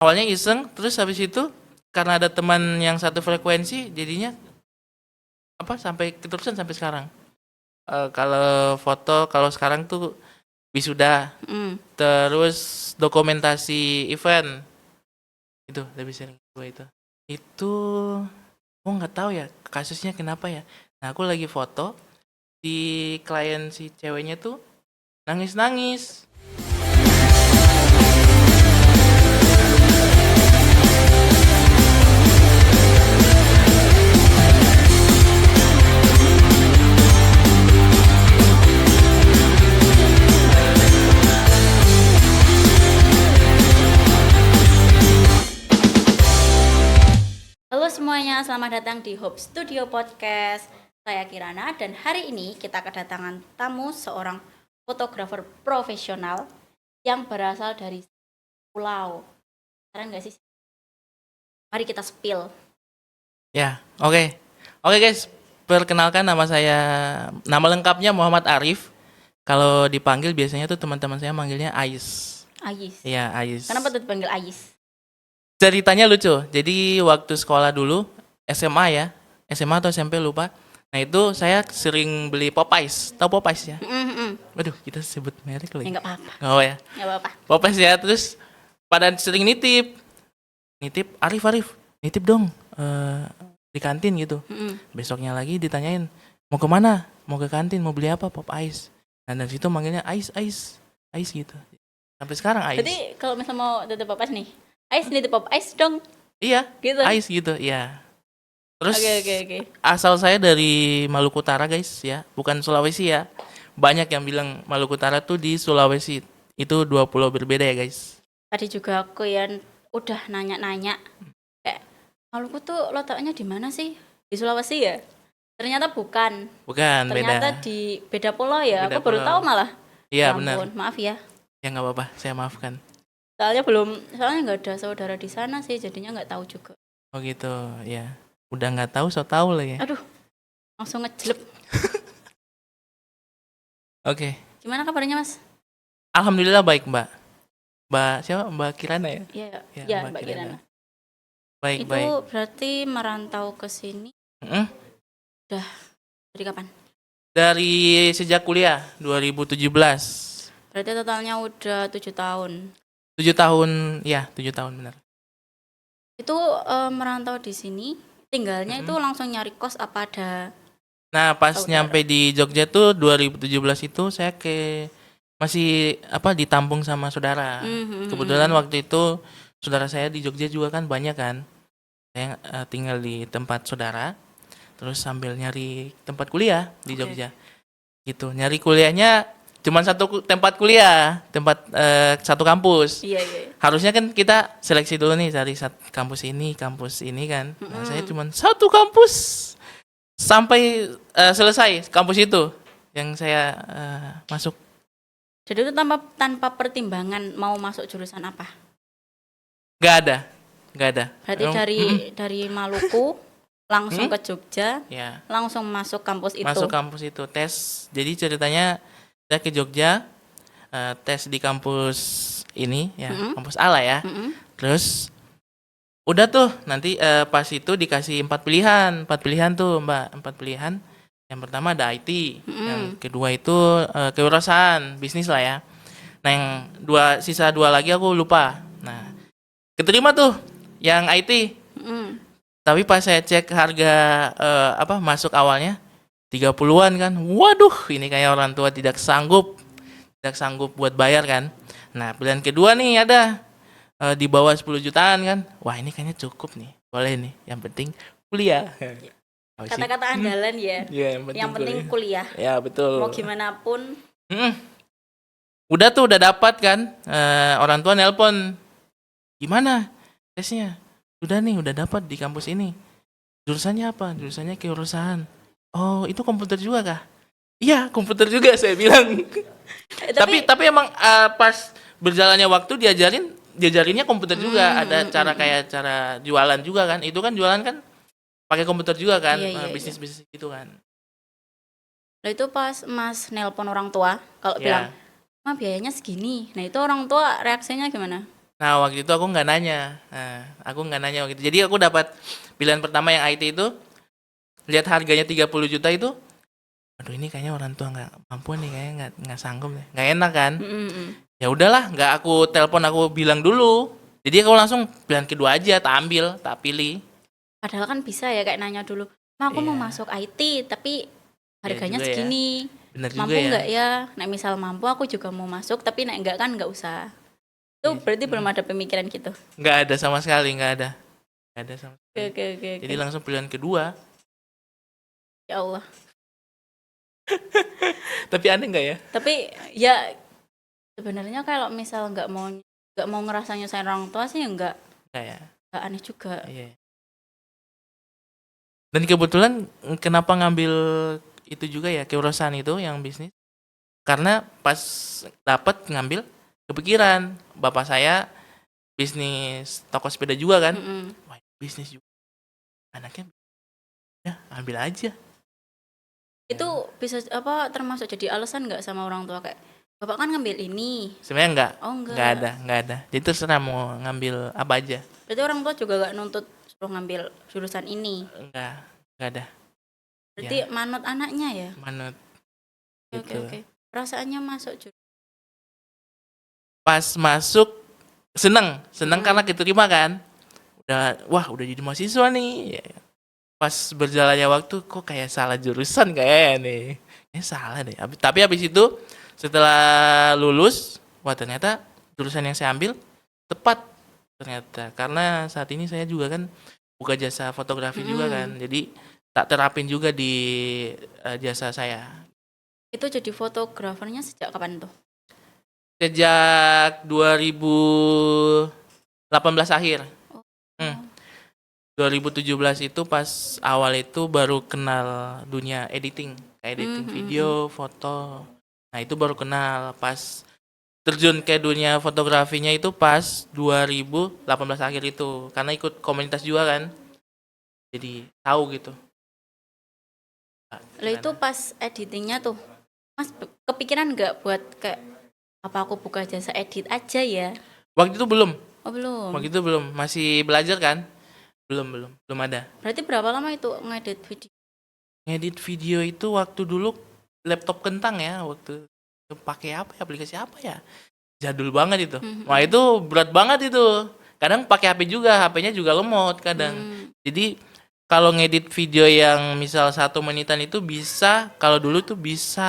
Awalnya iseng, terus habis itu karena ada teman yang satu frekuensi, jadinya sampai keterusan sampai sekarang. Kalau foto, kalau sekarang tuh wisuda, terus dokumentasi event, itu lebih sering gue itu. Itu, oh nggak tahu ya kasusnya kenapa ya. Nah aku lagi foto, di klien si ceweknya tuh nangis-nangis. Halo semuanya, selamat datang di Hope Studio Podcast. Saya Kirana dan hari ini kita kedatangan tamu seorang fotografer profesional yang berasal dari pulau. Keren nggak sih? Mari kita spill. Ya, oke. Oke guys, perkenalkan nama lengkapnya Muhammad Arif. Kalau dipanggil biasanya tuh teman-teman saya manggilnya Ais. Ais. Iya, Ais. Kenapa tuh dipanggil Ais? Ceritanya lucu. Jadi waktu sekolah dulu, SMA ya, SMA atau SMP lupa. Nah itu saya sering beli Popeyes. Tahu Popeyes ya? Waduh, kita sebut merek Ya lagi. nggak apa-apa. Oh ya, Nggak apa-apa. Popeyes ya. Terus pada sering nitip, Arif, nitip dong di kantin gitu. Besoknya lagi ditanyain, mau kemana? Mau ke kantin, mau beli apa? Popeyes. Nah dari situ manggilnya Ais gitu. Sampai sekarang Ais. Jadi kalau misalnya mau tutup Popeyes nih, Ais nitip Popeyes dong. Iya, Gitu. Ais gitu, iya. Terus Oke. asal saya dari Maluku Utara guys ya, bukan Sulawesi ya. Banyak yang bilang Maluku Utara tuh di Sulawesi. Itu 2 pulau berbeda ya guys. Tadi juga aku yang udah nanya-nanya kayak Maluku tuh letaknya di mana sih? Di Sulawesi ya? Ternyata bukan. Bukan, Ternyata beda. di beda pulau ya. Beda Aku baru pulau. tahu malah. Iya Ya benar. ampun, maaf ya. Ya nggak apa-apa, saya maafkan. Soalnya nggak ada saudara di sana sih, jadinya nggak tahu juga. Oh gitu, ya. Udah nggak tahu, so tahu lah ya. Aduh, langsung ngejelep. Oke. Gimana kabarnya Mas? Alhamdulillah baik Mbak. Mbak siapa? Mbak Kirana ya? Iya, Mbak Kirana. Baik, Itu baik. berarti merantau ke sini udah dari kapan? Dari sejak kuliah 2017. Berarti totalnya udah 7 tahun. 7 tahun, ya 7 tahun benar. Itu merantau di sini, tinggalnya itu langsung nyari kos apa ada? Nah, pas Saudara. nyampe di Jogja tuh 2017 itu saya masih ditampung sama saudara. Kebetulan waktu itu saudara saya di Jogja juga kan banyak kan. Saya tinggal di tempat saudara, terus sambil nyari tempat kuliah di Jogja. Gitu. Nyari kuliahnya cuma satu tempat kuliah, satu kampus. Iya. Harusnya kan kita seleksi dulu nih cari kampus ini kan. Nah, saya cuma satu kampus sampai selesai kampus itu yang saya masuk. Jadi itu tanpa pertimbangan mau masuk jurusan apa? Gak ada. Berarti dari Maluku langsung ke Jogja, Ya, langsung masuk kampus itu. masuk kampus itu tes. Jadi ceritanya saya ke Jogja, tes di kampus ini ya, kampus A lah ya. Terus udah tuh nanti pas itu dikasih 4 pilihan tuh Mbak, 4 pilihan. Yang pertama ada IT, yang kedua itu kewirausahaan bisnis lah ya. Nah yang sisa dua lagi aku lupa. Nah keterima tuh yang IT. Tapi pas saya cek harga masuk awalnya 30-an kan. Waduh, ini kayak orang tua tidak sanggup buat bayar kan. Nah, pilihan kedua nih ada di bawah 10 jutaan kan. Wah, ini kayaknya cukup nih. Boleh nih. Yang penting kuliah. Kata-kata andalan ya. Ya, yang penting kuliah. Ya, betul. Mau gimana pun. Udah dapat kan. Orang tua nelpon. Gimana tesnya? Udah dapat di kampus ini. Jurusannya apa? Jurusannya kewirausahaan. Oh, itu komputer juga kah? Iya, komputer juga saya bilang. Tapi emang pas berjalannya waktu diajarinnya komputer juga. Ada cara jualan juga kan. Itu kan jualan kan pakai komputer juga kan. Bisnis gitu kan. Nah itu pas Mas nelpon orang tua, kalau bilang, "Ma biayanya segini." Nah itu orang tua reaksinya gimana? Nah, waktu itu aku nggak nanya. Aku nggak nanya waktu itu. Jadi aku dapat pilihan pertama yang IT itu, lihat harganya 30 juta itu, aduh ini kayaknya orang tua nggak mampu nih, kayaknya nggak sanggup nih. Nggak enak kan? Ya udahlah, nggak aku telepon, aku bilang dulu. Jadi aku langsung pilihan kedua aja, tak ambil, tak pilih. Padahal kan bisa ya kayak nanya dulu, "Ma, aku mau Iya, masuk IT tapi iya harganya juga ya. segini. Bener juga Mampu ya. nggak ya? Nek misal mampu aku juga mau masuk, tapi nek enggak kan nggak usah." Itu Iya. berarti belum ada pemikiran gitu. Nggak ada sama sekali, nggak ada. Nggak ada sama Oke, sekali. oke, oke, Jadi oke. langsung pilihan kedua. Ya Allah. Tapi aneh nggak ya? Tapi ya sebenarnya kalau misal nggak mau ngerasa nyusahin orang tua sih ya Nggak ya? nggak aneh juga. Iya. Dan kebetulan kenapa ngambil itu juga ya, keurusan itu yang bisnis? Karena pas dapat ngambil, kepikiran bapak saya bisnis toko sepeda juga kan. Mm-mm. Wah, bisnis juga. Anaknya ya ambil aja. Itu bisa apa termasuk jadi alasan nggak sama orang tua kayak bapak kan ngambil ini. Sebenarnya enggak. Oh Enggak enggak. ada. Jadi terserah mau ngambil apa aja. Berarti orang tua juga nggak nuntut suruh ngambil jurusan ini. Enggak ada. Berarti Ya, manut anaknya ya. manut Oke, gitu. oke. Perasaannya masuk Pas masuk seneng Mm. karena diterima kan. Udah jadi mahasiswa nih. Ya. Pas berjalannya waktu kok kayak salah jurusan kayak nih. Salah deh. Tapi habis itu setelah lulus, wah ternyata jurusan yang saya ambil tepat ternyata. Karena saat ini saya juga kan buka jasa fotografi juga kan. Jadi tak terapin juga di jasa saya. Itu jadi fotografernya sejak kapan tuh? Sejak 2018 akhir. Oh. Hmm. 2017 itu pas awal itu baru kenal dunia editing, kayak editing video, foto. Nah, itu baru kenal pas terjun ke dunia fotografinya itu pas 2018 akhir itu. Karena ikut komunitas juga kan. Jadi tahu gitu. Lah itu pas editingnya tuh, Mas kepikiran nggak buat kayak apa aku buka jasa edit aja ya? Waktu itu belum. Oh belum. Waktu itu belum, masih belajar kan? Belum ada. Berarti berapa lama itu ngedit video? Ngedit video itu waktu dulu laptop kentang ya, waktu pakai apa ya, aplikasi apa ya? Jadul banget itu. Wah, itu berat banget itu. Kadang pakai HP juga, HP-nya juga lemot kadang. Jadi kalau ngedit video yang misal 1 menitan itu bisa, kalau dulu tuh bisa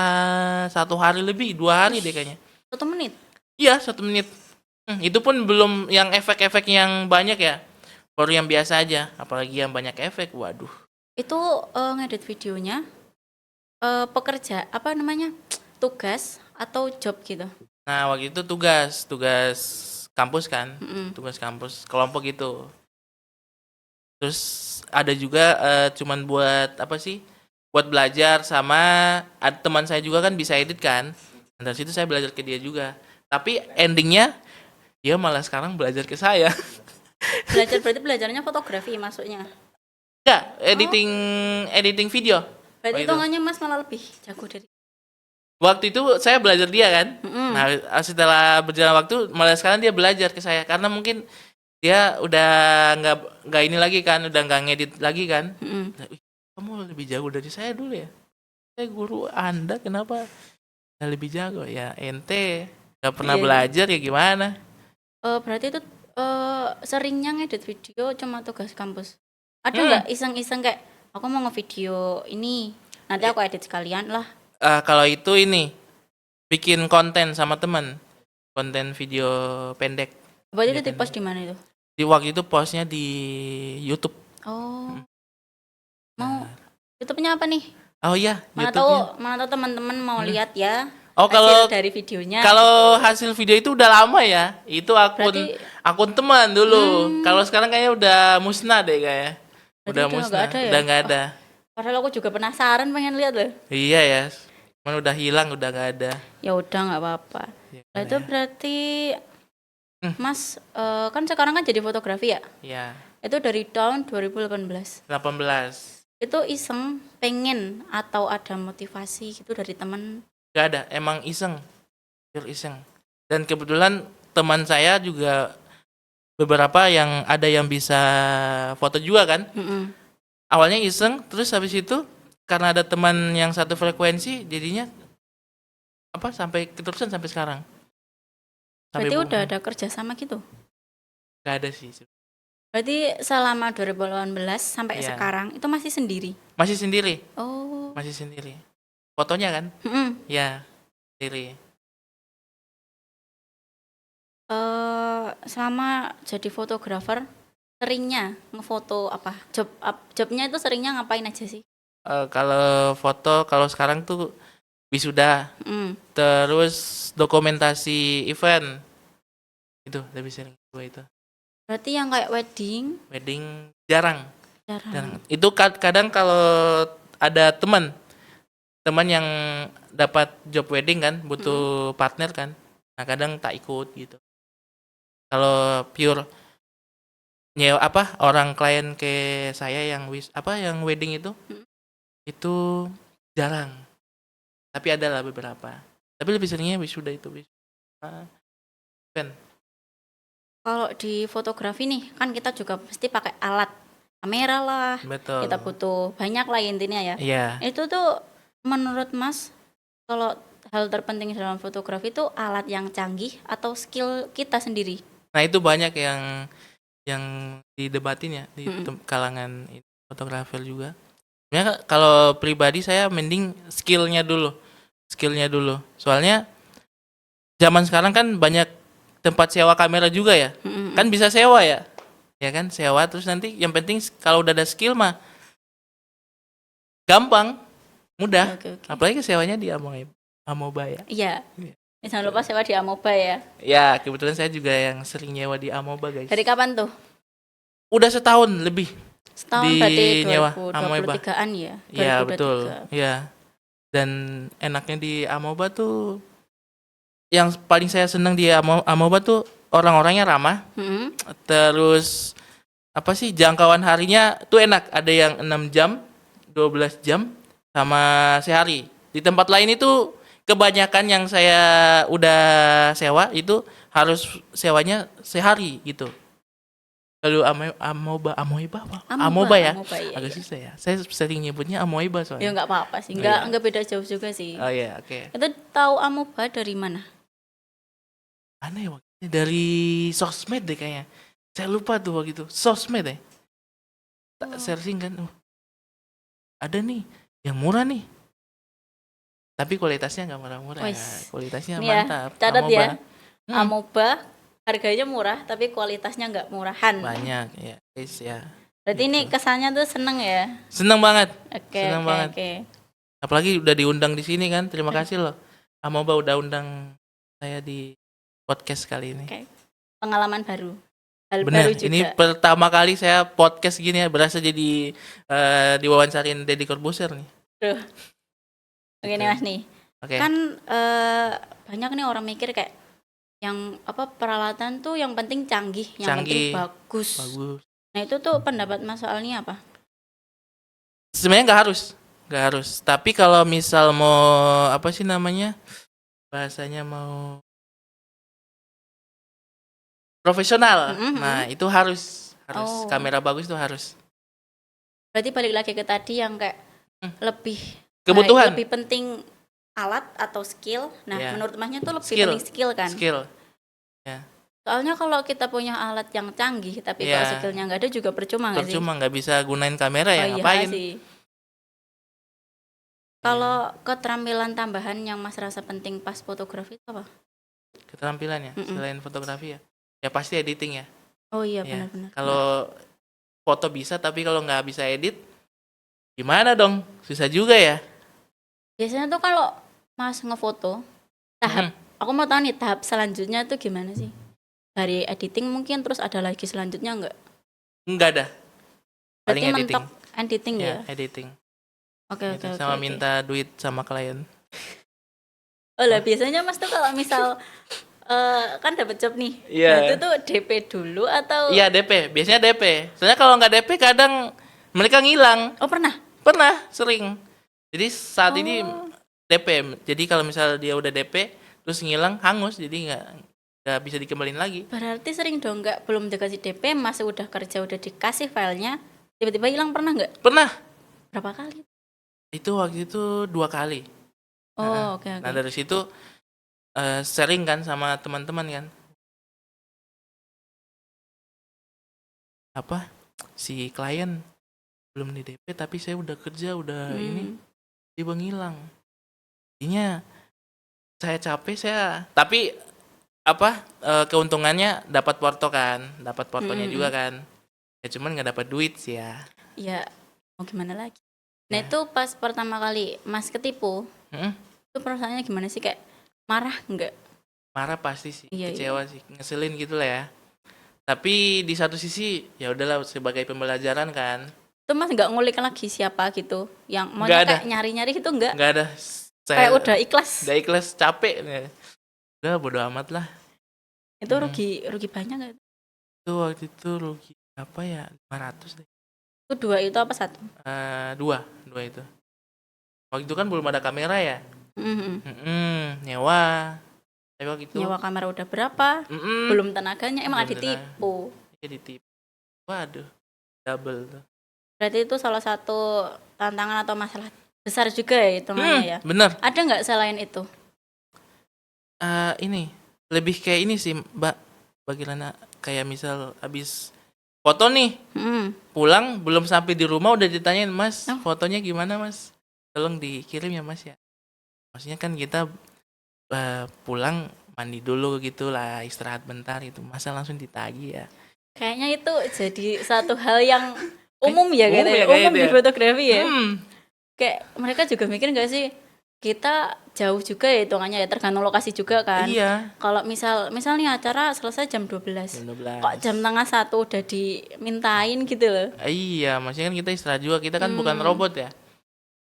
1 hari lebih, 2 hari deh kayaknya. 1 menit? Iya, 1 menit. Itu pun belum yang efek-efek yang banyak ya. Baru yang biasa aja, apalagi yang banyak efek, waduh. Itu ngedit videonya pekerja apa namanya? Tugas atau job gitu? Nah, waktu itu tugas kampus kan, tugas kampus kelompok gitu. Terus ada juga cuman buat apa sih? Buat belajar sama ada teman saya juga kan bisa edit kan. Dan dari situ saya belajar ke dia juga. Tapi endingnya dia malah sekarang belajar ke saya. Berarti belajarnya fotografi masuknya. Enggak, editing video. Berarti Waktu itu. hitungannya Mas malah lebih jago dari. Waktu itu saya belajar dia kan. Nah, setelah berjalan waktu malah sekarang dia belajar ke saya karena mungkin dia udah nggak ini lagi kan, udah nggak ngedit lagi kan. Nah, "Wih, kamu lebih jago dari saya dulu ya. Saya guru Anda, kenapa lebih jago?" Ya ente nggak pernah Iya. belajar ya gimana? Berarti itu seringnya ngedit video cuma tugas kampus. Ada nggak iseng-iseng kayak aku mau ngevideo ini, nanti aku edit sekalian lah. Kalau itu ini bikin konten sama teman, konten video pendek. Berarti itu di-post di mana itu? Di waktu itu postnya di YouTube. Oh, mau YouTube-nya apa nih? Oh iya, Mana YouTube-nya. tahu teman-teman mau lihat ya. Oh, hasil dari videonya. Kalau hasil video itu udah lama ya. Itu Berarti- akun teman dulu. Kalau sekarang kayaknya udah musnah deh kayaknya. Berarti Udah udah musnah, nggak ada ya? udah nggak ada. Padahal aku juga penasaran pengen lihat loh. Iya ya. Cuman udah hilang, udah nggak ada. Ya udah nggak apa-apa. Ya, Nah, itu berarti Mas kan sekarang kan jadi fotografi ya? Iya. Itu dari tahun 2018. 18. Itu iseng pengen atau ada motivasi gitu dari teman? Gak ada, emang iseng. Pure iseng. Dan kebetulan teman saya juga beberapa yang ada yang bisa foto juga kan. Awalnya iseng, terus habis itu karena ada teman yang satu frekuensi, jadinya sampai keterusan sampai sekarang. Berarti udah ada kerja sama gitu? Gak ada sih. Berarti selama 2018 sampai sekarang itu masih sendiri? Masih sendiri. Oh. Masih sendiri. Fotonya kan? Ya, sendiri. Selama jadi fotografer, seringnya ngefoto apa? Jobnya itu seringnya ngapain aja sih? Kalau foto, kalau sekarang tuh wisuda, terus dokumentasi event, itu lebih sering gue itu. Berarti yang kayak wedding jarang. Itu kadang kalau ada teman yang dapat job wedding kan, butuh partner kan, nah kadang tak ikut gitu. Kalau pure nyewa orang klien ke saya yang yang wedding itu jarang. Tapi ada lah beberapa. Tapi lebih seringnya wisuda itu event. Kalau di fotografi nih, kan kita juga pasti pakai alat kamera lah. Betul. Kita butuh banyak lah intinya ya. Iya. Itu tuh menurut Mas, kalau hal terpenting dalam fotografi itu alat yang canggih atau skill kita sendiri? Nah itu banyak yang didebatin ya di kalangan fotografer juga. Ya kalau pribadi saya mending skillnya dulu. Soalnya zaman sekarang kan banyak tempat sewa kamera juga ya. Kan bisa sewa ya. Ya kan, sewa terus nanti yang penting kalau udah ada skill mah gampang, mudah. Okay. Apalagi sewanya di Amoba ya. Iya. Jangan lupa sewa di Amoba ya. Ya, kebetulan saya juga yang sering nyewa di Amoba, guys. Dari kapan tuh? Udah setahun lebih. Setahun berarti 2023-an ya? Iya, betul. Iya. Dan enaknya di Amoba tuh, yang paling saya senang di Amoba tuh orang-orangnya ramah. Terus jangkauan harinya tuh enak. Ada yang 6 jam, 12 jam, sama sehari. Di tempat lain itu kebanyakan yang saya udah sewa itu harus sewanya sehari gitu. Lalu Amoba ya? Agak susah ya. Saya sering nyebutnya Amoeba soalnya. Ya nggak apa-apa sih. Nggak beda jauh juga sih. Oh iya, oke. Itu tahu Amoba dari mana? Aneh waktu dari sosmed deh kayaknya. Saya lupa tuh waktu itu. Sosmed deh. Searching kan. Ada nih yang murah nih. Tapi kualitasnya nggak murah-murah. Kualitasnya mantap. Catat ya. Amoba harganya murah tapi kualitasnya nggak murahan. Banyak ya, guys ya. Berarti gitu. Ini kesannya tuh seneng ya? Seneng banget. Seneng banget. Apalagi udah diundang di sini kan. Terima kasih loh. Amoba udah undang saya di podcast kali ini. Pengalaman baru. Hal bener, baru juga. Ini pertama kali saya podcast gini ya, berasa jadi diwawancarin Deddy Corbuzier nih. Oke nih Mas nih. Kan banyak nih orang mikir kayak yang peralatan tuh yang penting canggih, yang penting bagus. Nah itu tuh pendapat Mas soalnya apa? Sebenarnya nggak harus. Tapi kalau misal mau bahasanya mau profesional, nah itu harus kamera bagus tuh harus. Berarti balik lagi ke tadi yang kayak lebih kebutuhan, lebih penting alat atau skill. Nah menurut Masnya tuh lebih penting skill kan? Skill. Ya. Soalnya kalau kita punya alat yang canggih tapi kalau skillnya nggak ada juga percuma nggak sih? Percuma, nggak bisa gunain kamera ya ngapain? Sih. Kalau keterampilan tambahan yang Mas rasa penting pas fotografi itu apa? Keterampilan ya, selain fotografi ya? Ya pasti editing ya. Oh iya benar-benar. Kalau foto bisa tapi kalau nggak bisa edit, gimana dong? Susah juga ya. Biasanya tuh kalau Mas ngefoto, aku mau tahu nih tahap selanjutnya tuh gimana sih? Dari editing mungkin terus ada lagi selanjutnya nggak? Nggak ada. Paling mentok editing ya? Editing. Oke. Sama minta duit sama klien. Oh lah biasanya Mas tuh kalau misal kan dapat job nih. Nah, itu tuh DP dulu atau? Iya DP, biasanya DP. Soalnya kalau nggak DP kadang mereka ngilang. Oh pernah? Pernah, sering. Jadi saat ini DP. Jadi kalau misal dia udah DP terus ngilang, hangus, jadi nggak bisa dikembaliin lagi. Berarti sering dong, nggak belum dikasih DP, masih udah kerja, udah dikasih filenya, tiba-tiba hilang, pernah nggak? Pernah. Berapa kali? Itu waktu itu 2 kali. Oh, oke Nah oke. dari situ sharing kan sama teman-teman kan, apa si klien belum di DP tapi saya udah kerja udah ini tiba ngilang. Intinya saya capek saya, tapi apa keuntungannya dapat porto kan, dapat portonya juga kan. Ya cuman nggak dapat duit sih ya. Ya, mau gimana lagi? Nah Ya. itu pas pertama kali Mas ketipu, Mm-mm. itu perasaannya gimana sih? Kayak marah nggak? Marah pasti sih, Iya, iya. kecewa sih, ngeselin gitu lah ya. Tapi di satu sisi ya udahlah sebagai pembelajaran kan. Itu Mas nggak ngulik lagi siapa gitu? Yang Nggak maunya ada, kayak nyari-nyari gitu nggak? nggak ada. Kayak Saya udah ikhlas. udah ikhlas, capek. Udah bodo amat lah. Itu Mm. rugi banyak nggak? Itu waktu itu rugi apa ya 500 deh. Itu 2 itu apa 1? Dua itu. Waktu itu kan belum ada kamera ya. Mhm. Nyewa. Tapi waktu itu Nyewa kamera udah berapa? Belum tenaganya, emang belum ditipu. ya ditipu. Waduh, double tuh. Berarti itu salah satu tantangan atau masalah besar juga ya hitungannya ya. Bener. Ada nggak selain itu? Ini lebih kayak ini sih Mbak, bagaimana kayak misal habis foto nih, pulang belum sampai di rumah udah ditanyain Mas, fotonya gimana Mas? Tolong dikirim ya Mas ya. Maksudnya kan kita pulang mandi dulu gitu lah, istirahat bentar gitu, masa langsung ditagih ya. Kayaknya itu jadi satu hal yang umum ya Umum kayaknya. ya kayaknya Umum itu di ya. fotografi ya. Kayak mereka juga mikir nggak sih, kita jauh juga ya hitungannya ya, tergantung lokasi juga kan. Iya. Kalau misal nih acara selesai jam 12. Kok jam tengah 1 udah dimintain gitu loh. Iya, maksudnya kan kita istirahat juga, kita kan bukan robot ya.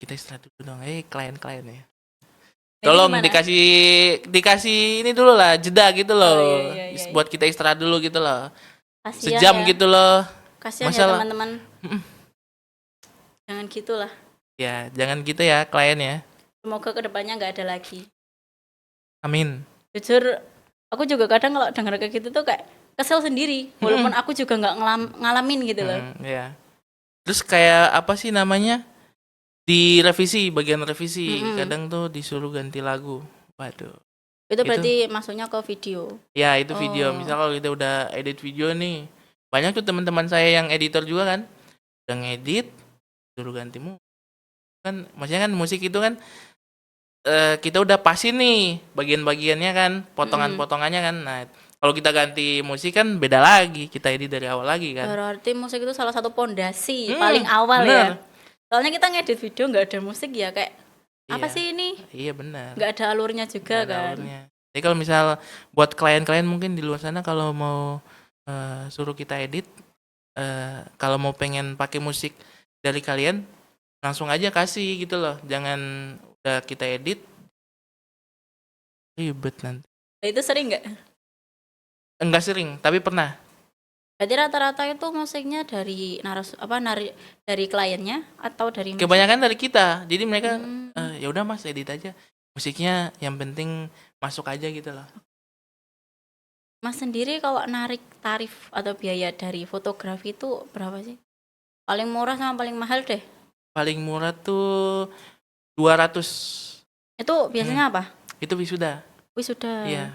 Kita istirahat dulu dong, klien-klien ya. Nah, itu Tolong gimana? dikasih ini dulu lah, jeda gitu loh. Iya. Buat kita istirahat dulu gitu loh. Kasian Sejam ya. gitu loh. Kasian ya Masalah. teman-teman. Jangan gitulah. Ya, jangan gitu ya klien ya. Semoga kedepannya nggak ada lagi. Amin. Jujur, aku juga kadang kalau dengar kayak gitu tuh kayak kesel sendiri. Walaupun aku juga nggak ngalamin gitu loh. Ya. Terus kayak apa sih namanya? Direvisi, bagian revisi. Kadang tuh disuruh ganti lagu. Waduh. Itu berarti masuknya ke video. Ya, itu video. Misal kalau kita udah edit video nih. Banyak tuh teman-teman saya yang editor juga kan. Udah ngedit, suruh gantimu. Kan maksudnya kan musik itu kan kita udah pasin nih bagian-bagiannya kan, potongan-potongannya kan. Nah, kalau kita ganti musik kan beda lagi, kita edit dari awal lagi kan. Berarti musik itu salah satu pondasi paling awal ya. Soalnya kita ngedit video nggak ada musik ya kayak apa sih ini? Iya benar. Nggak ada alurnya juga kan. Jadi kalau misal buat klien-klien mungkin di luar sana kalau mau suruh kita edit, kalau mau pengen pakai musik dari kalian langsung aja kasih gitu loh, jangan udah kita edit ribet nanti. Nah, itu sering nggak? Enggak sering, tapi pernah. Berarti rata-rata itu musiknya dari dari kliennya atau dari Kebanyakan dari kita, jadi mereka ya udah Mas edit aja musiknya, yang penting masuk aja gitu loh. Mas sendiri kalau narik tarif atau biaya dari fotografi itu berapa sih? Paling murah sama paling mahal deh. Paling murah tuh 200. Itu biasanya apa? Itu wisuda. Wisuda. Iya.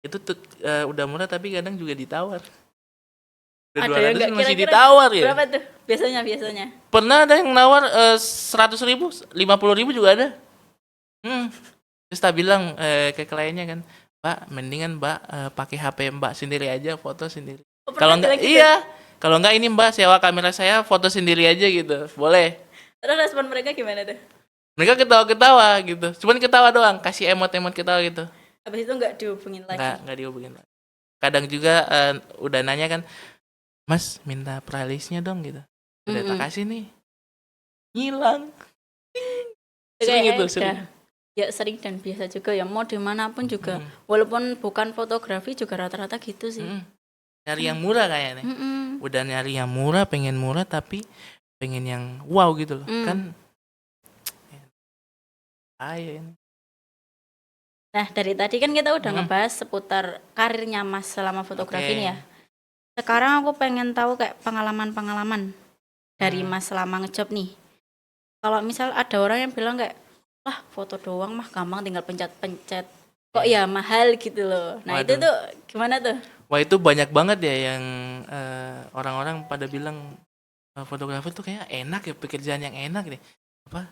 Itu tuh udah murah tapi kadang juga ditawar. Udah Ada yang 200 nggak masih kira-kira ditawar ya. Berapa tuh biasanya? Pernah ada yang nawar 100.000, 50.000 juga ada. Terus tak bilang ke kliennya kan, Mbak, mendingan Mbak pakai HP Mbak sendiri aja, foto sendiri. Kalau enggak gitu? iya, kalau enggak ini Mbak sewa kamera saya, foto sendiri aja gitu. Boleh. Terus respon mereka gimana tuh? Mereka ketawa-ketawa gitu. Cuman ketawa doang, kasih emot-emot ketawa gitu. Habis itu nggak dihubungin lagi. Enggak dihubungin lagi. Kadang juga udah nanya kan, Mas minta playlistnya dong gitu. Udah tak kasih nih. Ngilang. Sering gitu, sering. Ya sering dan biasa juga ya, mau dimanapun juga. Walaupun bukan fotografi juga rata-rata gitu sih. Nyari yang murah kayaknya. Udah nyari yang murah, pengen murah tapi pengen yang wow gitu loh. Kan ayo ini. Nah, dari tadi kan kita udah ngebahas seputar karirnya Mas selama fotografi Oke. nih ya. Sekarang aku pengen tahu kayak pengalaman-pengalaman dari Mas selama ngejob nih. Kalau misal ada orang yang bilang kayak, wah foto doang mah gampang tinggal pencet-pencet. Kok ya mahal gitu loh. Nah itu Waduh. tuh gimana tuh? Wah itu banyak banget ya yang orang-orang pada bilang fotografer tuh kayak enak ya, pekerjaan yang enak deh. Apa?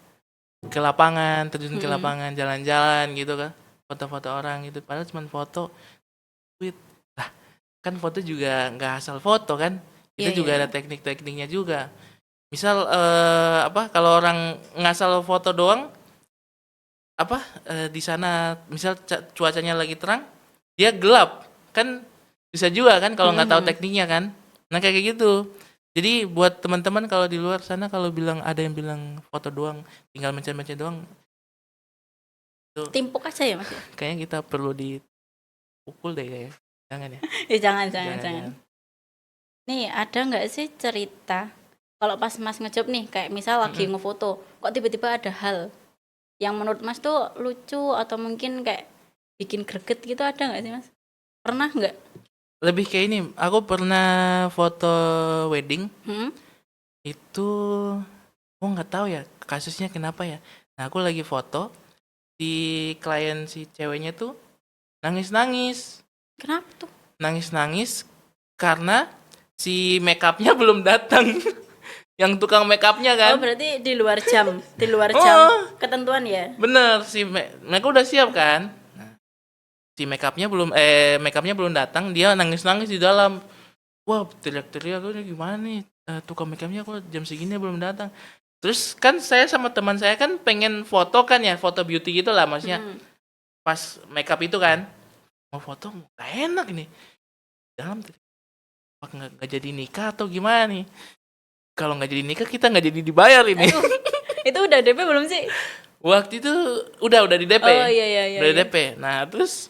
Ke lapangan, terjun ke lapangan, jalan-jalan gitu kan. Foto-foto orang gitu. Padahal cuma foto, tweet. Lah, kan foto juga nggak asal foto kan. Itu Iya, juga iya, ada iya. teknik-tekniknya juga. Misal apa kalau orang ngasal foto doang apa di sana misal cuacanya lagi terang, dia gelap. Kan bisa juga kan kalau nggak tahu tekniknya kan. Nah, kayak gitu. Jadi buat teman-teman kalau di luar sana kalau bilang ada yang bilang foto doang, tinggal mencet-mencet doang, itu Timpuk aja ya Mas ya? kayaknya kita perlu dipukul deh kayaknya. Jangan ya. Jangan, Jangan, jangan. jangan. Nih ada nggak sih cerita kalau pas Mas ngejob nih kayak misal lagi ngefoto, kok tiba-tiba ada hal yang menurut Mas tuh lucu atau mungkin kayak bikin greget gitu, ada nggak sih Mas? Pernah nggak? Lebih kayak ini, aku pernah foto wedding Hmm? itu, oh nggak tahu ya kasusnya kenapa ya. Nah, aku lagi foto, si klien si ceweknya tuh nangis-nangis. Kenapa tuh? Nangis-nangis karena si makeupnya belum datang. Yang tukang makeupnya Oh kan. berarti di luar jam Oh, ketentuan ya? bener si mereka udah siap kan. Nah, si makeupnya belum datang, dia nangis-nangis di dalam. Wah, teriak-teriak, "Ini gimana nih? Tukang makeupnya kok jam segini belum datang?" Terus kan saya sama teman saya kan pengen foto kan ya, foto beauty gitu lah maksudnya. Pas makeup itu kan, mau foto nggak enak nih. Dalam apa nggak jadi nikah atau gimana nih? Kalau nggak jadi nikah kita nggak jadi dibayar ini. Aduh, itu udah DP belum sih? Waktu itu udah di DP. Oh iya iya iya. Udah di iya. DP. Nah, terus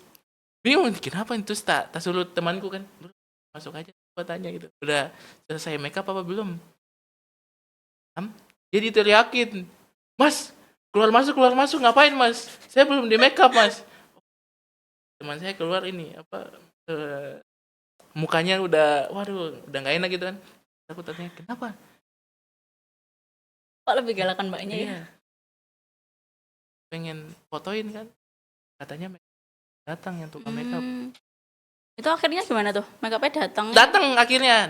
bingung kenapa itu tak suruh temanku kan. "Bro, masuk aja gua tanya gitu. Udah selesai makeup apa belum?" Dia diteriakin, "Mas, keluar masuk ngapain Mas? Saya belum di makeup Mas." Teman saya keluar ini apa mukanya udah waduh udah nggak enak gitu kan. Aku tanya kenapa? Kok lebih galakan mbaknya ya? Iya, pengen fotoin kan. Katanya datang yang tukang makeup. Itu akhirnya gimana tuh? Makeupnya datang?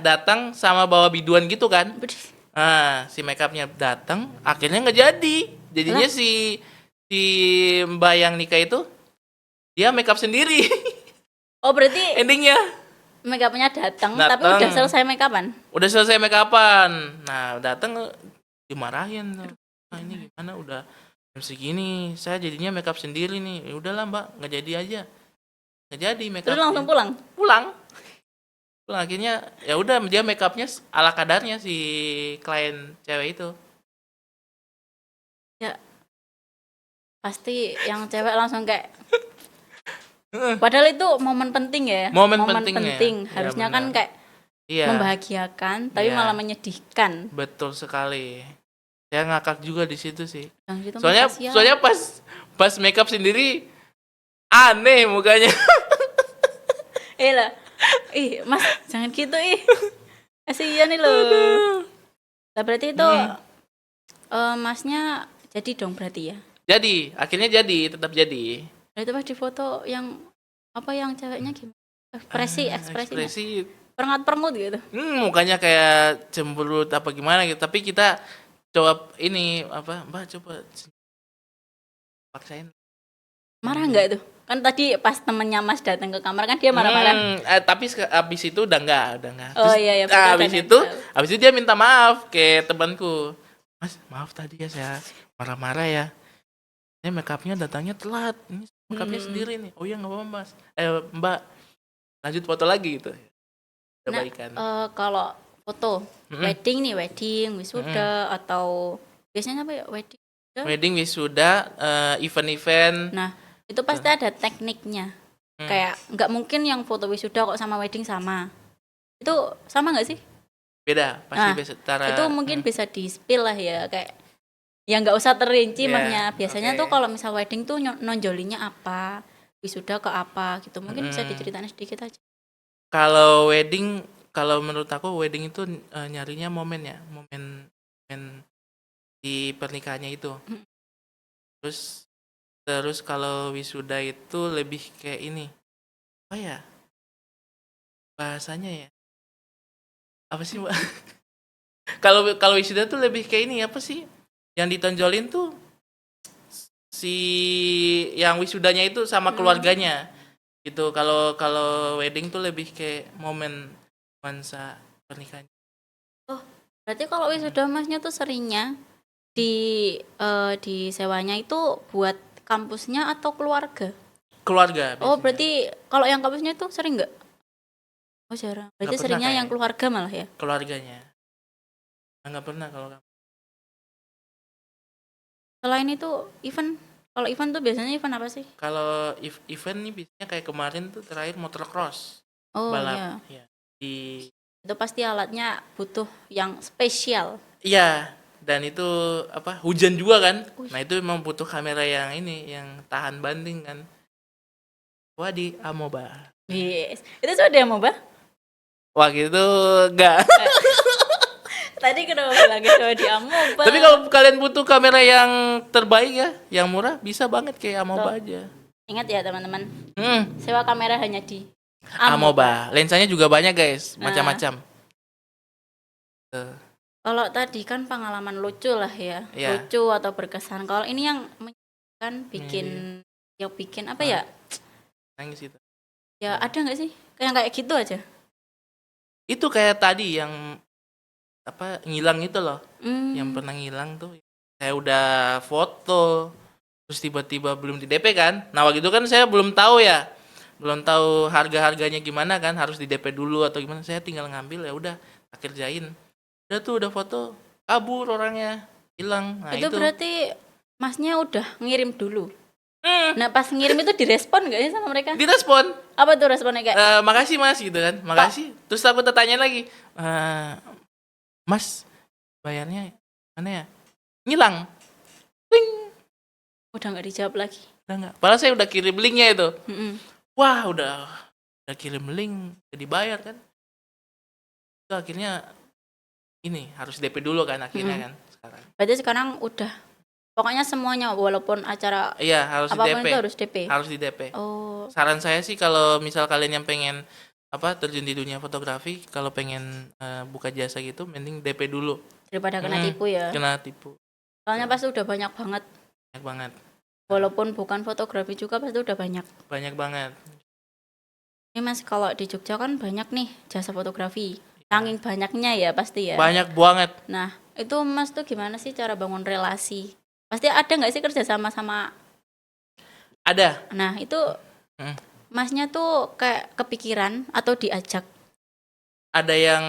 Datang sama bawa biduan gitu kan. Bedih. Nah, si makeupnya datang, akhirnya nggak jadi. Jadinya si Mbak yang nikah itu dia makeup sendiri. Oh berarti Endingnya makeupnya datang, tapi datang, udah selesai makeupan? udah selesai makeupan. Nah, datang dimarahin tuh. "Ah, ini gimana udah jam segini, saya jadinya makeup sendiri nih." "Ya udahlah Mbak, nggak jadi aja." Nggak jadi Terus langsung makeupnya. pulang? Pulang. Pulang akhirnya ya udah dia makeupnya ala kadarnya si klien cewek itu. Ya pasti yang cewek langsung kayak padahal itu momen penting ya. Momen penting ya. Harusnya Ya, kan benar. kayak Iya, membahagiakan, tapi Iya. malah menyedihkan. betul sekali. Saya ngakak juga di situ sih. Yang gitu Soalnya makasih ya. soalnya pas makeup sendiri aneh mukanya. Lah. Ih, Mas, jangan gitu ih. Kasihan nih loh. Lah berarti itu Masnya jadi dong berarti ya. Jadi, akhirnya tetap jadi. Berarti pas di foto yang apa yang ceweknya gimana? Ekspresinya. Ekspresi Perengat-perengut gitu. mukanya kayak cemberut apa gimana gitu. Tapi kita coba ini apa, "Mbak coba paksain." Marah nggak tuh? Kan tadi pas temennya Mas datang ke kamar kan dia marah-marah. Tapi abis itu udah enggak. Oh Terus, iya ya, abis itu dia minta maaf ke temanku. "Mas, maaf tadi ya saya marah-marah ya. Ini makeupnya datangnya telat. Ini makeupnya sendiri nih." "Oh iya nggak apa-apa Mas. Mbak, lanjut foto lagi gitu." Udah Nah, baikan. kalau foto wedding nih, wisuda atau biasanya apa ya wedding? Wedding, wisuda, event-event. Nah, itu pasti ada tekniknya. Kayak nggak mungkin yang foto wisuda kok sama wedding sama. Itu sama nggak sih? Beda, pasti beda cara. Itu mungkin bisa di-spill lah ya, kayak ya nggak usah terinci Iya, maksudnya. Biasanya oke. tuh kalau misal wedding tuh nonjolinnya apa, wisuda ke apa gitu. Mungkin bisa diceritain sedikit aja. Kalau wedding, kalau menurut aku wedding itu nyarinya momen ya, momen di pernikahannya itu. Terus terus kalau wisuda itu lebih kayak ini. Apa ya? Bahasanya ya. Apa sih, Mbak? Kalau kalau wisuda tuh lebih kayak ini apa sih? Yang ditonjolin tuh si yang wisudanya itu sama keluarganya. Gitu. Kalau kalau wedding tuh lebih kayak momen nuansa pernikahan. Oh, berarti kalau wisuda Masnya tuh seringnya disewanya itu buat kampusnya atau keluarga? Keluarga Oh, biasanya. berarti kalau yang kampusnya tuh sering nggak? Oh, jarang. Berarti Nggak pernah seringnya yang kayaknya. keluarga malah ya. Keluarganya. Nggak pernah kalau Selain itu kalau event tuh biasanya event apa sih? kalau event nih biasanya kayak kemarin tuh terakhir motocross Oh balap iya, ya di itu pasti alatnya butuh yang spesial. iya dan itu apa hujan juga kan. Wih. Nah itu memang butuh kamera yang ini yang tahan banting kan. Wah di Amoba. Yes. Itu sudah dia mau bah? Wah gitu enggak. Tadi kenapa bilang gitu di Amoeba? Tapi kalau kalian butuh kamera yang terbaik ya, yang murah bisa banget kayak Amoba Tuh. aja. Ingat ya teman-teman, Hmm, sewa kamera hanya di Amoba. Lensanya juga banyak guys, Nah. macam-macam. Tuh. Kalau tadi kan pengalaman lucu lah ya, Iya. lucu atau berkesan. Kalau ini yang kan bikin apa ya? Nangis itu. Ya ada nggak sih kayak gitu aja? Itu kayak tadi yang apa ngilang itu loh. Yang Hmm. pernah ngilang tuh. Saya udah foto terus tiba-tiba belum di DP kan. Nah, waktu itu kan saya belum tahu ya. Belum tahu harga-harganya gimana kan, harus di DP dulu atau gimana. Saya tinggal ngambil ya udah, tak kerjain. Udah tuh udah foto, kabur orangnya, hilang. Nah, Itu itu. berarti Masnya udah ngirim dulu. Hmm, Nah pas ngirim itu direspon nggak sih sama mereka? direspon. Apa tuh responnya kayak? Makasih Mas gitu kan. Makasih. Terus aku tanya lagi, Mas, bayarnya mana ya? Ngilang. Ting. Udah nggak dijawab lagi. Udah enggak. Padahal saya udah kirim linknya itu. Mm-mm. Wah, udah kirim link, udah dibayar kan. Itu akhirnya ini harus DP dulu kan akhirnya kan sekarang. Berarti sekarang udah pokoknya semuanya walaupun acara Iya, harus di apapun DP. itu harus DP. Harus di DP. Oh, Saran saya sih kalau misal kalian yang pengen apa terjun di dunia fotografi, kalau pengen buka jasa gitu mending DP dulu. daripada kena tipu ya. Kena tipu. Soalnya pasti udah banyak banget. Banyak banget. Walaupun bukan fotografi juga pasti udah banyak. Banyak banget. Ini Mas kalau di Jogja kan banyak nih jasa fotografi. Saking banyaknya ya pasti ya. Banyak banget. Nah, itu Mas tuh gimana sih cara bangun relasi? Pasti ada nggak sih kerja sama Ada. Nah, itu Hmm. Masnya tuh kayak kepikiran atau diajak? Ada yang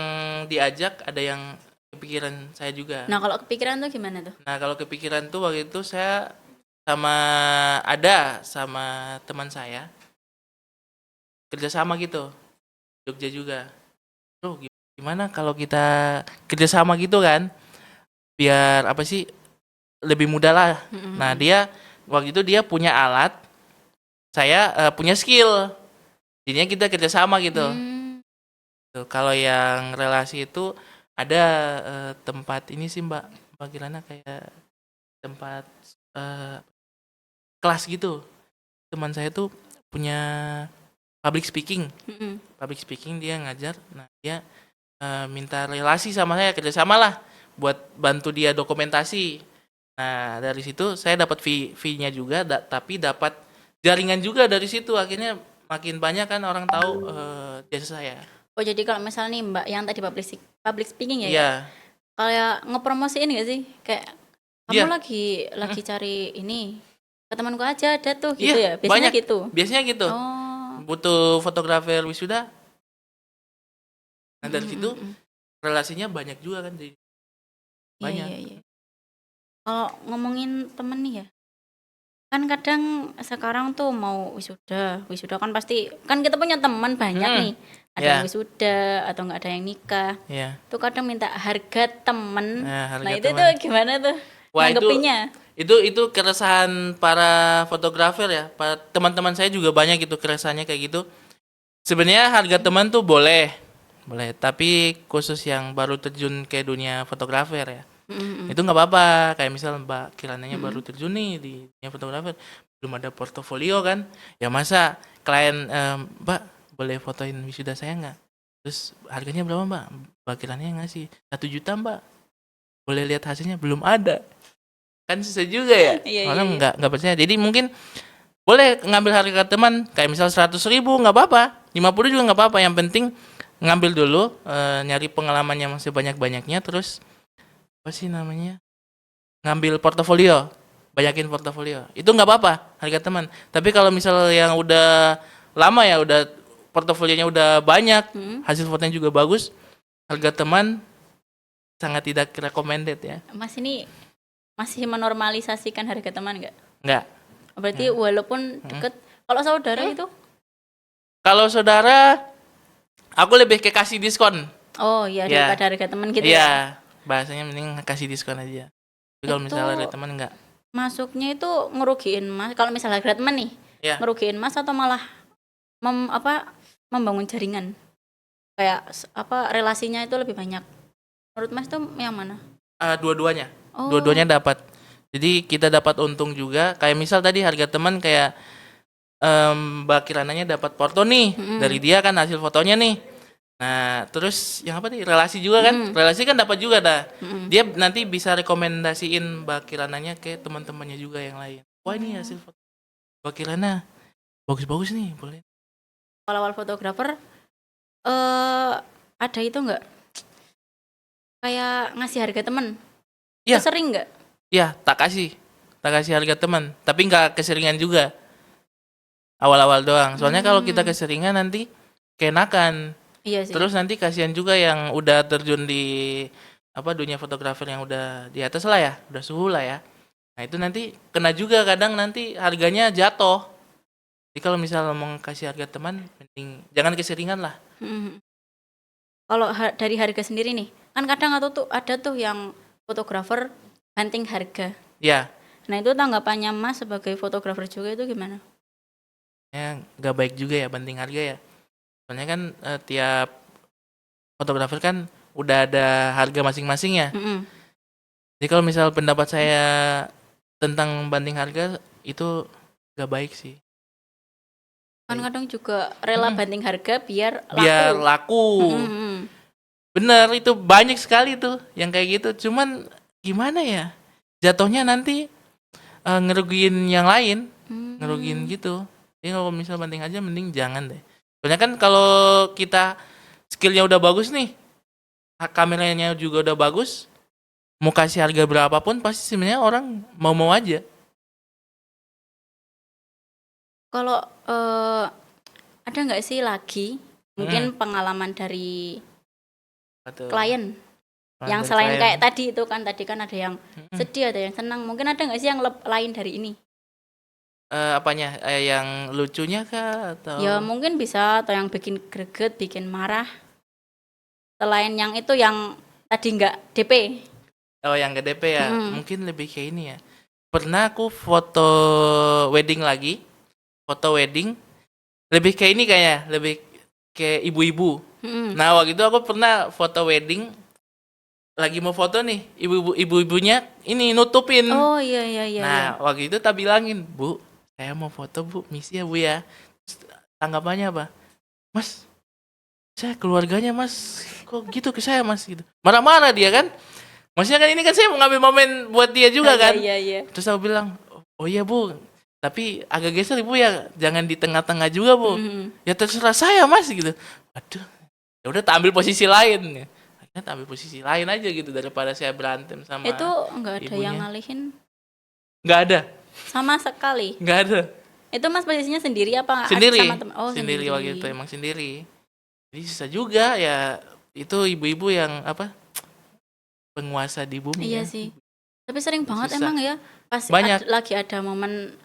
diajak, ada yang kepikiran saya juga. Nah, kalau kepikiran tuh gimana tuh? Nah, kalau kepikiran tuh waktu itu saya sama teman saya kerjasama gitu, Jogja juga. Loh, gimana kalau kita kerjasama gitu kan? Biar apa sih lebih mudah lah. Mm-mm. Nah, waktu itu dia punya alat, saya punya skill. Jadinya kita kerjasama gitu. Hmm. Tuh, kalau yang relasi itu ada tempat ini sih Mbak Kirana kayak tempat kelas gitu. Teman saya tuh punya public speaking. Mm-mm. Public speaking dia ngajar. Nah, dia minta relasi sama saya, kerjasama lah buat bantu dia dokumentasi. Nah, dari situ saya dapat fee-nya juga, tapi dapat jaringan juga dari situ. Akhirnya makin banyak kan orang tahu jasa saya. Oh, jadi kalau misalnya nih Mbak yang tadi public speaking ya, Iya, kayak ngepromosiin gak sih? Kayak Iya. kamu lagi cari ini ke temanku aja ada tuh gitu Iya, ya. Biasanya banyak. gitu. Biasanya gitu. Oh. Butuh fotografer wisuda. Nah, dari situ Mm-mm. relasinya banyak juga kan. Jadi banyak. Iya. Kalau ngomongin temen nih ya, kan kadang sekarang tuh mau wisuda kan pasti kan kita punya teman banyak nih, ada Iya. yang wisuda atau nggak ada yang nikah, Iya. tuh kadang minta harga temen. Nah, harga Nah itu teman. tuh gimana tuh Wah, itu nanggepinnya? Itu keresahan para fotografer ya. Para teman-teman saya juga banyak gitu keresahannya kayak gitu. Sebenarnya harga teman tuh boleh, tapi khusus yang baru terjun ke dunia fotografer ya. Itu nggak apa-apa. Kayak misal Mbak Kirananya baru terjun nih di dunia fotografer, belum ada portofolio kan? Ya masa klien Mbak boleh fotoin wisuda saya nggak? Terus harganya berapa Mbak? Mbak Kirananya ngasih 1 juta Mbak. Boleh lihat hasilnya? Belum ada. Kan susah juga ya. Iya, Orang iya. nggak percaya. Jadi mungkin boleh ngambil harga teman kayak misal 100.000 nggak apa-apa, 50 juga nggak apa-apa. Yang penting ngambil dulu, nyari pengalaman yang masih banyak-banyaknya, terus apa sih namanya, ngambil portofolio, banyakin portofolio. Itu nggak apa-apa harga teman. Tapi kalau misal yang udah lama ya, udah portofolionya udah banyak, hasil fotonya juga bagus, harga teman sangat tidak recommended ya. Mas ini masih menormalisasikan harga teman nggak? Nggak. Berarti walaupun deket, kalau saudara itu? Kalau saudara, aku lebih ke kasih diskon. Oh iya, Ya. daripada harga teman gitu Iya, ya. bahasanya mending kasih diskon aja. Tapi kalau Itu misalnya ada teman enggak. masuknya itu ngerugiin Mas. Kalau misalnya harga teman nih, Ya, ngerugiin Mas atau malah membangun jaringan? Kayak relasinya itu lebih banyak. Menurut Mas itu yang mana? dua-duanya. Oh. Dua-duanya dapat. Jadi kita dapat untung juga. Kayak misal tadi harga teman kayak Mbak Kirananya dapat porto nih dari dia kan hasil fotonya nih. Nah, terus yang apa nih? Relasi juga kan? Relasi kan dapat juga dah. Dia nanti bisa rekomendasiin Mbak Kirananya ke teman-temannya juga yang lain. Wah, ini hasil foto Mbak Kirana bagus-bagus nih, boleh. Kalau awal fotografer ada itu enggak? Kayak ngasih harga teman. Iya. Itu sering enggak? Iya, tak kasih harga teman, tapi nggak keseringan juga. Awal-awal doang. Soalnya kalau kita keseringan nanti keenakan. Iya sih. Terus nanti kasihan juga yang udah terjun di dunia fotografer yang udah di atas lah ya, udah suhu lah ya. Nah itu nanti kena juga kadang nanti harganya jatuh. Jadi kalau misal mau kasih harga teman, penting jangan keseringan lah. Kalau dari harga sendiri nih, kan kadang ada tuh yang fotografer banting harga. Ya, Nah itu tanggapannya Mas sebagai fotografer juga itu gimana? ya nggak baik juga ya banting harga ya. Soalnya kan tiap fotografer kan udah ada harga masing-masing ya. Jadi kalau misal pendapat saya tentang banting harga itu nggak baik sih. Kan kadang juga rela banting harga biar laku. Biar laku. Bener, itu banyak sekali tuh yang kayak gitu. Cuman gimana ya? Jatuhnya nanti ngerugiin yang lain, ngerugiin gitu. Jadi kalau misal banting aja mending jangan deh. Soalnya kan kalau kita skillnya udah bagus nih, kameranya juga udah bagus, mau kasih harga berapapun pasti sebenarnya orang mau aja. Kalau ada nggak sih lagi mungkin pengalaman dari klien yang Dari selain klien. kayak tadi kan ada yang sedih, ada yang senang. Mungkin ada nggak sih yang lain dari ini? Apanya? Yang lucunya kah atau? Ya mungkin bisa, atau yang bikin greget, bikin marah. Selain yang itu yang tadi nggak DP. Oh, yang ke DP ya. Mungkin lebih kayak ini ya. Pernah aku foto wedding lagi. Foto wedding. Lebih kayak ini kayaknya, lebih kayak ibu-ibu. Nah, waktu itu aku pernah foto wedding. Lagi mau foto nih, ibu-ibunya ini nutupin. Oh iya. Nah, waktu itu tak bilangin, "Bu, saya mau foto, Bu. Misi ya, Bu ya." Terus tanggapannya apa? "Mas, saya keluarganya, Mas. Kok gitu ke saya, Mas?" gitu. Marah-marah dia kan. Maksudnya kan ini kan saya mau ngambil momen buat dia juga kan. Iya. Terus aku bilang, "Oh iya, Bu. Tapi agak geser Ibu ya. Jangan di tengah-tengah juga, Bu." "Ya terserah saya, Mas." gitu. Aduh. Ya udah tak ambil posisi lain. Akhirnya tak ambil posisi lain aja gitu daripada saya berantem sama Itu nggak ada ibunya. yang ngalihin Nggak ada. sama sekali. Nggak ada. Itu Mas posisinya sendiri apa Sendiri. sama teman? Oh, Sendiri waktu itu emang sendiri. Jadi susah juga ya. Itu ibu-ibu yang penguasa di bumi. Iya ya. sih. Tapi sering banget Susah. emang ya. Pas Banyak. lagi ada momen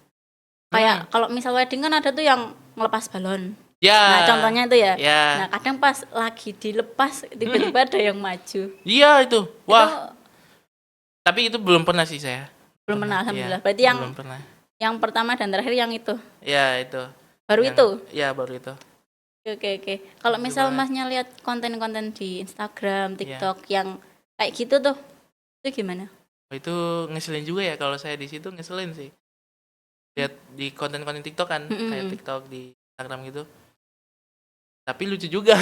kayak kalau misal wedding kan ada tuh yang ngelepas balon. Ya. Nah, contohnya itu ya. Ya. Nah, kadang pas lagi dilepas tiba-tiba ada yang maju. Iya itu. Wah. Itu Tapi itu belum pernah sih saya. Belum pernah, Iya, alhamdulillah. Berarti yang belum pernah. pertama dan terakhir yang itu. Ya itu. Baru Yang- itu. Ya baru itu. Oke. Kalau Baru misal banget. Masnya lihat konten-konten di Instagram, Iya. TikTok yang kayak gitu tuh, itu gimana? Oh, itu ngeselin juga ya kalau saya di situ ngeselin sih. Lihat di konten-konten TikTok kan, kayak Mm-mm. TikTok di Instagram gitu. Tapi lucu juga.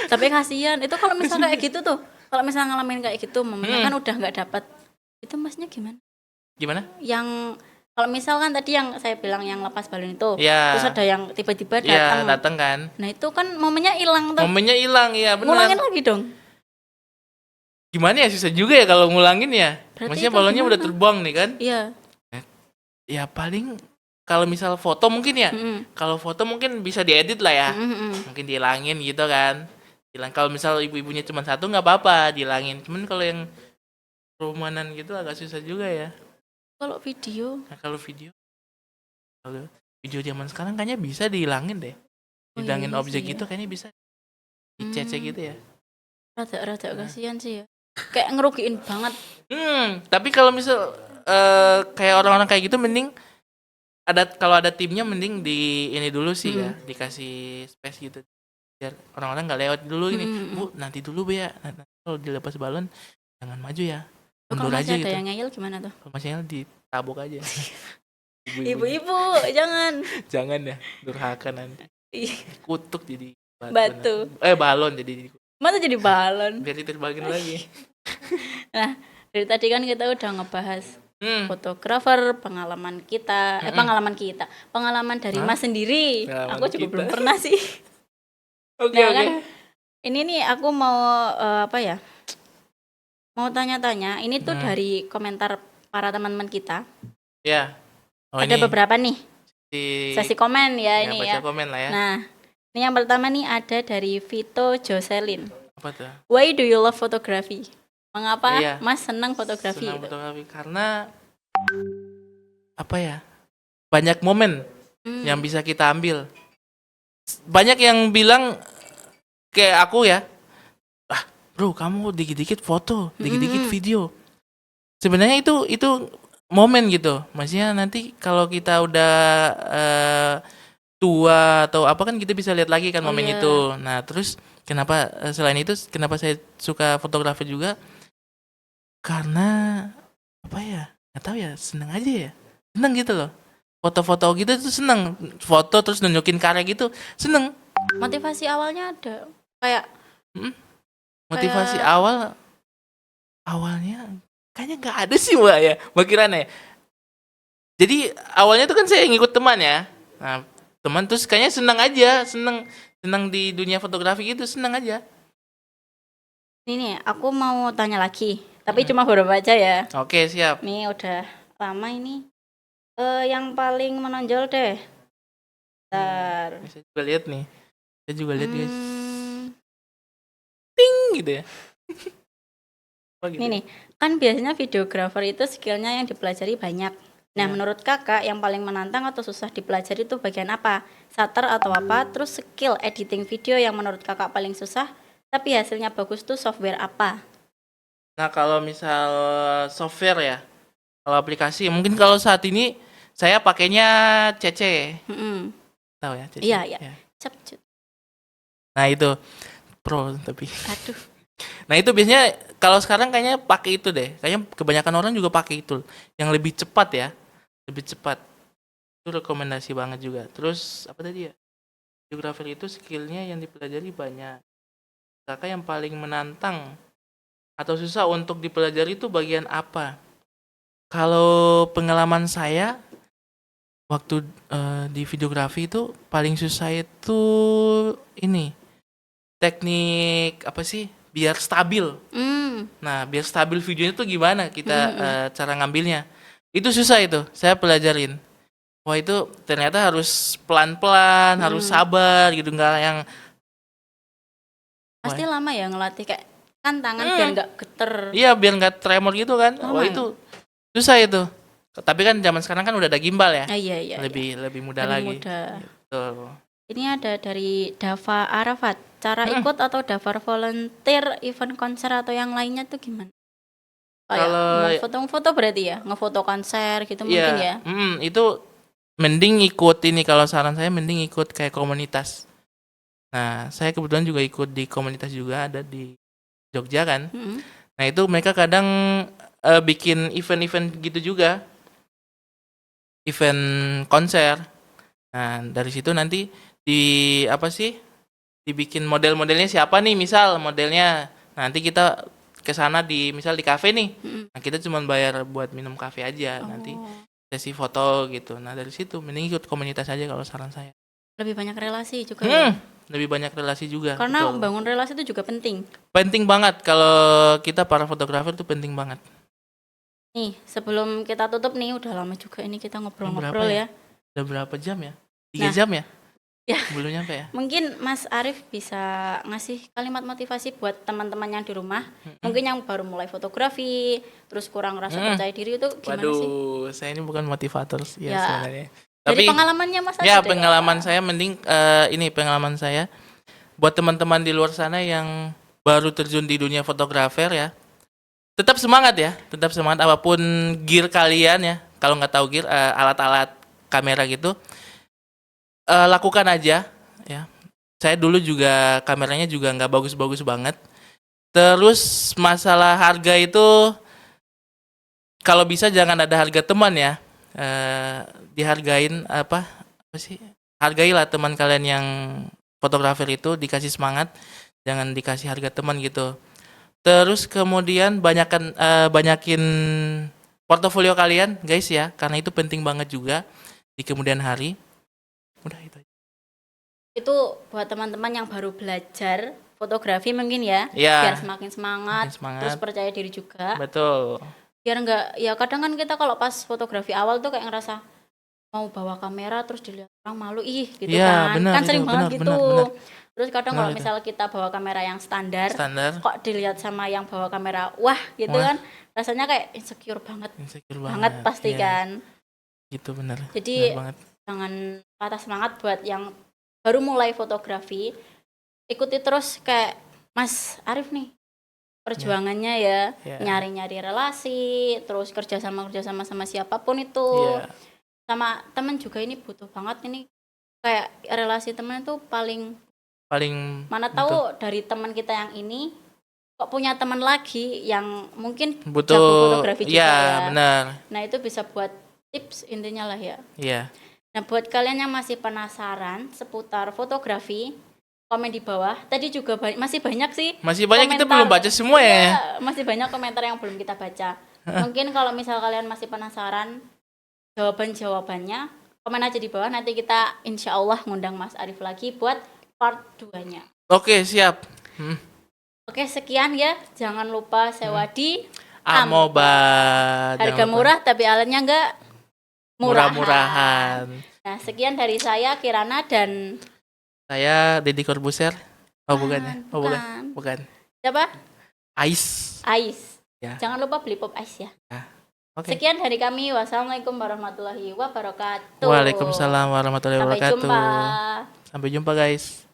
Tapi kasihan. Itu kalau misal kayak gitu tuh, kalau misal ngalamin kayak gitu, momennya kan Hmm. udah nggak dapat. Itu Masnya gimana? Gimana? Yang kalau misal kan tadi yang saya bilang yang lepas balon itu, Ya. terus ada yang tiba-tiba Ya, datang. datang kan. Nah itu kan momennya hilang tuh. Momennya hilang, ya Ngulangin benar. lagi dong. Gimana ya, susah juga ya kalau ngulangin ya. Berarti Maksudnya itu balonnya udah gimana? terbang nih kan. Iya. Ya paling kalau misal foto mungkin ya. Mm-mm. Kalau foto mungkin bisa diedit lah ya. Mm-mm. Mungkin dihilangin gitu kan. Hilang kalau misal ibu-ibunya cuma satu nggak apa-apa dihilangin. Cuman kalau yang romanan gitu agak susah juga ya. Kalau video, Nah, kalau video zaman sekarang kayaknya bisa dihilangin deh. oh iya, Dihilangin iya objek sih ya. gitu kayaknya bisa dicece Hmm. gitu ya. Rada Nah. kasihan sih ya. Kayak ngerugiin banget. Tapi kalau misal kayak orang-orang kayak gitu mending kalau ada timnya mending di ini dulu sih ya, dikasih space gitu. Biar orang-orang nggak lewat dulu ini. Bu, nanti dulu Bu ya. Nanti kalau dilepas balon jangan maju ya. Kalau Mundur masih aja ada gitu. yang ngeyel gimana tuh? Kalau masih ditabok aja. Ibu-ibu, jangan. Jangan ya, durhaka nanti. Ih, Kutuk jadi batu. balon jadi Masa jadi balon? biar diterbangin lagi. Nah, dari tadi kan kita udah ngebahas fotografer, pengalaman kita, pengalaman dari Hah? Mas sendiri. Pengalaman Aku juga kita. belum pernah sih. Oke. Nah, kan ini nih aku mau apa ya? Mau tanya-tanya. Ini tuh dari komentar para teman-teman kita. Ya. Oh, Ada ini beberapa nih sesi komen ya ini baca ya. komen lah ya. Nah, ini yang pertama nih ada dari Vito Jocelyn. Apa tuh? Why do you love photography? Mengapa Iya. Mas senang fotografi? Senang Gitu? fotografi karena apa ya? Banyak momen yang bisa kita ambil. Banyak yang bilang kayak aku ya. Ah, bro, kamu dikit-dikit foto, dikit-dikit video. Sebenarnya itu momen gitu. Maksudnya nanti kalau kita udah tua atau apa kan kita bisa lihat lagi kan momen iya. itu. Nah, terus kenapa selain itu kenapa saya suka fotografi juga? Karena apa ya? Nggak tahu ya, seneng aja ya. Seneng gitu loh. Foto-foto gitu tuh seneng. Foto terus nunjukin karya gitu, seneng. Motivasi awalnya ada kayak Motivasi awalnya kayaknya nggak ada sih Mbak ya. Mbak Kirana ya. Jadi awalnya tuh kan saya ngikut teman ya. Nah, teman terus kayaknya seneng aja, seneng di dunia fotografi gitu, seneng aja. ini nih, aku mau tanya lagi, tapi cuma beberapa aja ya. Oke, siap. Nih udah lama ini. Yang paling menonjol deh. Bentar. Saya juga lihat nih. Saya juga lihat guys. Gitu ya. Apa gitu? Nih, kan biasanya videografer itu skillnya yang dipelajari banyak. Nah, menurut kakak yang paling menantang atau susah dipelajari itu bagian apa? Shutter atau apa? Terus skill editing video yang menurut kakak paling susah, tapi hasilnya bagus tuh software apa? Nah, kalau misal software ya, kalau aplikasi, mungkin kalau saat ini saya pakainya CC. Tahu ya CC? Iya. Ya. Cepet. Nah, itu pro tapi. Aduh. Nah, itu biasanya kalau sekarang kayaknya pakai itu deh. Kayaknya kebanyakan orang juga pakai itu. Yang lebih cepat ya. Lebih cepat. Itu rekomendasi banget juga. Terus apa tadi ya? Videographer itu skillnya yang dipelajari banyak. Kakak yang paling menantang atau susah untuk dipelajari itu bagian apa? Kalau pengalaman saya waktu di videografi itu paling susah itu ini teknik apa sih biar stabil. Nah, biar stabil videonya tuh gimana kita cara ngambilnya. Itu susah itu, saya pelajarin. Wah, itu ternyata harus pelan-pelan, harus sabar gitu, nggak yang Pasti lama ya ngelatih kayak kan tangan biar nggak geter. iya, biar nggak tremor gitu kan. Lama Wah, ya? itu susah itu. Tapi kan zaman sekarang kan udah ada gimbal ya. Iya. Lebih mudah Lebih lagi. mudah. Betul. Ini ada dari Dava Arafat. Cara ikut atau daftar volunteer event konser atau yang lainnya tuh gimana? Kalau foto berarti ya, ngefoto konser gitu mungkin ya. Itu mending ikut ini, kalau saran saya mending ikut kayak komunitas. Nah, saya kebetulan juga ikut di komunitas juga, ada di Jogja kan. Nah, itu mereka kadang bikin event-event gitu juga. Event konser. Nah, dari situ nanti dibikin model-modelnya siapa nih, misal modelnya. Nanti kita ke sana misal di kafe nih. Nah, kita cuma bayar buat minum kafe aja. Nanti sesi foto gitu. Nah, dari situ mending ikut komunitas aja kalau saran saya. Lebih banyak relasi juga ya. Lebih banyak relasi juga. Karena betul. membangun relasi itu juga penting. Penting banget kalau kita para fotografer tuh penting banget. Nih, sebelum kita tutup nih, udah lama juga ini kita ngobrol-ngobrol ya. Udah berapa jam ya? 3 jam ya? Ya. Belum nyampe ya? Mungkin Mas Arif bisa ngasih kalimat motivasi buat teman-teman yang di rumah. Mungkin yang baru mulai fotografi, terus kurang rasa percaya diri itu gimana sih? Waduh, saya ini bukan motivator ya sebenarnya. Dari pengalamannya Mas Arif. Ya, pengalaman saya mending pengalaman saya buat teman-teman di luar sana yang baru terjun di dunia fotografer ya. Tetap semangat ya, tetap semangat apapun gear kalian ya. Kalau nggak tahu gear, alat-alat kamera gitu, lakukan aja ya. Saya dulu juga kameranya juga nggak bagus-bagus banget. Terus masalah harga itu kalau bisa jangan ada harga teman ya. Dihargain apa sih? Hargailah teman kalian yang fotografer itu, dikasih semangat, jangan dikasih harga teman gitu. Terus kemudian banyakin portofolio kalian guys ya, karena itu penting banget juga di kemudian hari. Udah itu aja. Itu buat teman-teman yang baru belajar fotografi mungkin ya, Iya. biar semakin semangat, terus percaya diri juga. Betul. Biar enggak, ya kadang kan kita kalau pas fotografi awal tuh kayak ngerasa mau bawa kamera terus dilihat orang malu gitu Iya, kan. benar, Kan sering banget gitu. benar. Terus kadang Benar kalau itu. misalnya kita bawa kamera yang standar, Standar. kok dilihat sama yang bawa kamera wah gitu Wah. kan, rasanya kayak insecure banget. Insecure Banget pasti iya. kan. Gitu benar. Jadi Benar banget. jangan patah semangat buat yang baru mulai fotografi. Ikuti terus kayak Mas Arif nih. Perjuangannya ya, nyari-nyari relasi, terus kerjasama sama siapapun itu. Sama teman juga ini butuh banget ini. Kayak relasi teman itu paling mana tahu dari teman kita yang ini kok punya teman lagi yang mungkin jago fotografi juga ya. Benar. Nah, itu bisa buat tips intinya lah ya. Iya. Nah, buat kalian yang masih penasaran seputar fotografi, komen di bawah. Tadi juga masih banyak sih. Masih banyak, kita belum baca semua ya. Masih banyak komentar yang belum kita baca. Mungkin kalau misal kalian masih penasaran jawabannya, komen aja di bawah. Nanti kita insya Allah ngundang Mas Arif lagi buat part 2-nya. Oke, siap. Oke, sekian ya. Jangan lupa sewa di Amoba. Harga murah tapi alatnya enggak murah-murahan. Nah, sekian dari saya Kirana dan saya Deddy Corbuzier. Bukan ya? Bukan. Siapa? Ais. Ya. Jangan lupa beli pop ice ya. Okay. Sekian dari kami. Wassalamualaikum warahmatullahi wabarakatuh. Waalaikumsalam warahmatullahi wabarakatuh. Sampai jumpa. Sampai jumpa guys.